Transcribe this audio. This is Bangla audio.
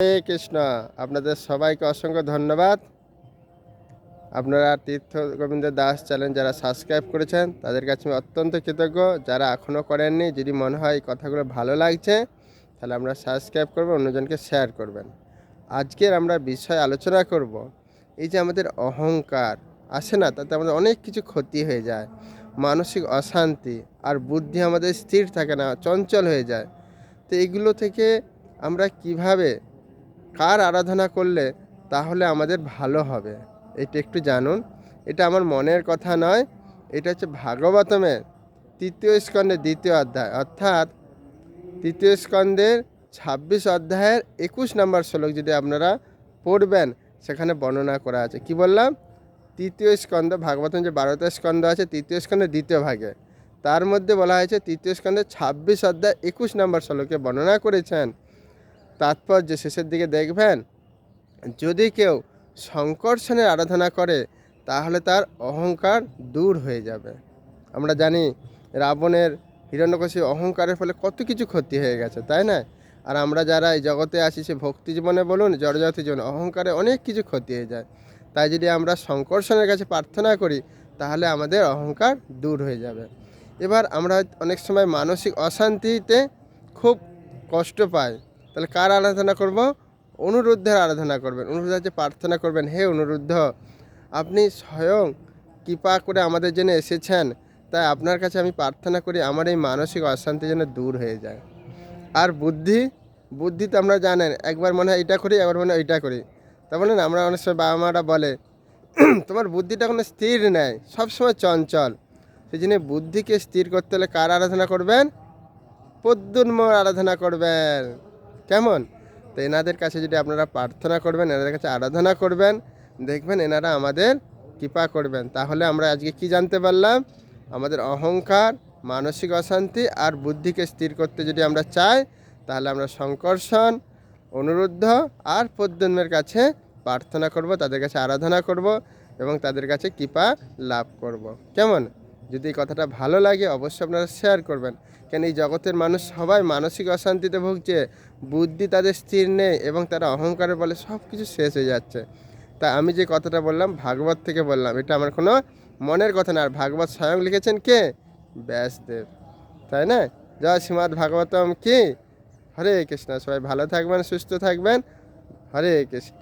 হরে কৃষ্ণ। আপনাদের সবাইকে অসংখ্য ধন্যবাদ। আপনারা তীর্থ গোবিন্দ দাস চ্যানেল যারা সাবস্ক্রাইব করেছেন তাদের কাছে আমি অত্যন্ত কৃতজ্ঞ। যারা এখনও করেননি, যদি মনে হয় এই কথাগুলো ভালো লাগছে তাহলে আমরা সাবস্ক্রাইব করবেন, অন্যজনকে শেয়ার করবেন। আজকের আমরা বিষয় আলোচনা করব, এই যে আমাদের অহংকার আসে না, তাতে আমাদের অনেক কিছু ক্ষতি হয়ে যায়, মানসিক অশান্তি, আর বুদ্ধি আমাদের স্থির থাকে না, চঞ্চল হয়ে যায়। তো এগুলো থেকে আমরা কিভাবে, কার আরাধনা করলে তাহলে আমাদের ভালো হবে, এটা একটু জানুন। এটা আমার মনের কথা নয়, এটা হচ্ছে ভাগবতমের 3য় স্কন্ধের 2য় অধ্যায়, অর্থাৎ 3য় স্কন্ধের 26 অধ্যায়ের 21 নম্বর শ্লোক যদি আপনারা পড়বেন, সেখানে বর্ণনা করা আছে। কি বললাম? 3য় স্কন্ধ, ভাগবতম যে 12টা স্কন্ধ আছে 3য় স্কন্ধের 2য় ভাগে, তার মধ্যে বলা হয়েছে 3য় স্কন্ধের 26 অধ্যায় 21 নম্বর শ্লোকে বর্ণনা করেছেন। তাৎপর্য শেষের দিকে দেখবেন, যদি কেউ শঙ্কর্ষণের আরাধনা করে তাহলে তার অহংকার দূর হয়ে যাবে। আমরা জানি রাবণের, হিরণ্যকশির অহংকারের ফলে কত কিছু ক্ষতি হয়ে গেছে, তাই না? আর আমরা যারা এই জগতে আসি, সে ভক্তি জীবনে বলুন, জড়জাতি জীবনে, অহংকারে অনেক কিছু ক্ষতি হয়ে যায়। তাই যদি আমরা শঙ্কর্ষণের কাছে প্রার্থনা করি তাহলে আমাদের অহংকার দূর হয়ে যাবে। এবার আমরা অনেক সময় মানসিক অশান্তিতে খুব কষ্ট পাই, তাহলে কার আরাধনা করব? অনুরুদ্ধের আরাধনা করবেন। অনুরুদ্ধ হচ্ছে প্রার্থনা করবেন, হে অনুরুদ্ধ, আপনি স্বয়ং কৃপা করে আমাদের জন্য এসেছেন, তাই আপনার কাছে আমি প্রার্থনা করি আমার এই মানসিক অশান্তি যেন দূর হয়ে যায়। আর বুদ্ধি তো আমরা জানেন, একবার মনে হয় এটা করি, একবার মনে হয় ওইটা করি। তা বলেন, আমরা অনেক সময় বাবা মারা বলে তোমার বুদ্ধিটা কোনো স্থির নেই, সবসময় চঞ্চল। সেই জন্য বুদ্ধিকে স্থির করতে হলে কার আরাধনা করবেন? প্রদ্যুম্ন আরাধনা করবেন। কেমন? তো এনাদের কাছে যদি আপনারা প্রার্থনা করবেন, এনাদের কাছে আরাধনা করবেন, দেখবেন এনারা আমাদের কৃপা করবেন। তাহলে আমরা আজকে কি জানতে পারলাম? আমাদের অহংকার, মানসিক অশান্তি আর বুদ্ধিকে স্থির করতে যদি আমরা চাই, তাহলে আমরা শঙ্কর্ষণ, অনুরুদ্ধ আর প্রদ্যুম্নের কাছে প্রার্থনা করব, তাদের কাছে আরাধনা করব এবং তাদের কাছে কৃপা লাভ করব। কেমন? যদি এই কথাটা ভালো লাগে অবশ্যই আপনারা শেয়ার করবেন। কেন এই জগতের মানুষ সবাই মানসিক অশান্তিতে ভুগছে, বুদ্ধি তাদের স্থির নেই এবং তারা অহংকারের বলে সব কিছু শেষ হয়ে যাচ্ছে। তা আমি যে কথাটা বললাম ভাগবত থেকে বললাম, এটা আমার কোনো মনের কথা না। আর ভাগবত স্বয়ং লিখেছেন কে? ব্যাসদেব, তাই না? জয় শ্রীমদ্ ভাগবতম কি। হরে কৃষ্ণ। সবাই ভালো থাকবেন, সুস্থ থাকবেন। হরে কৃষ্ণ।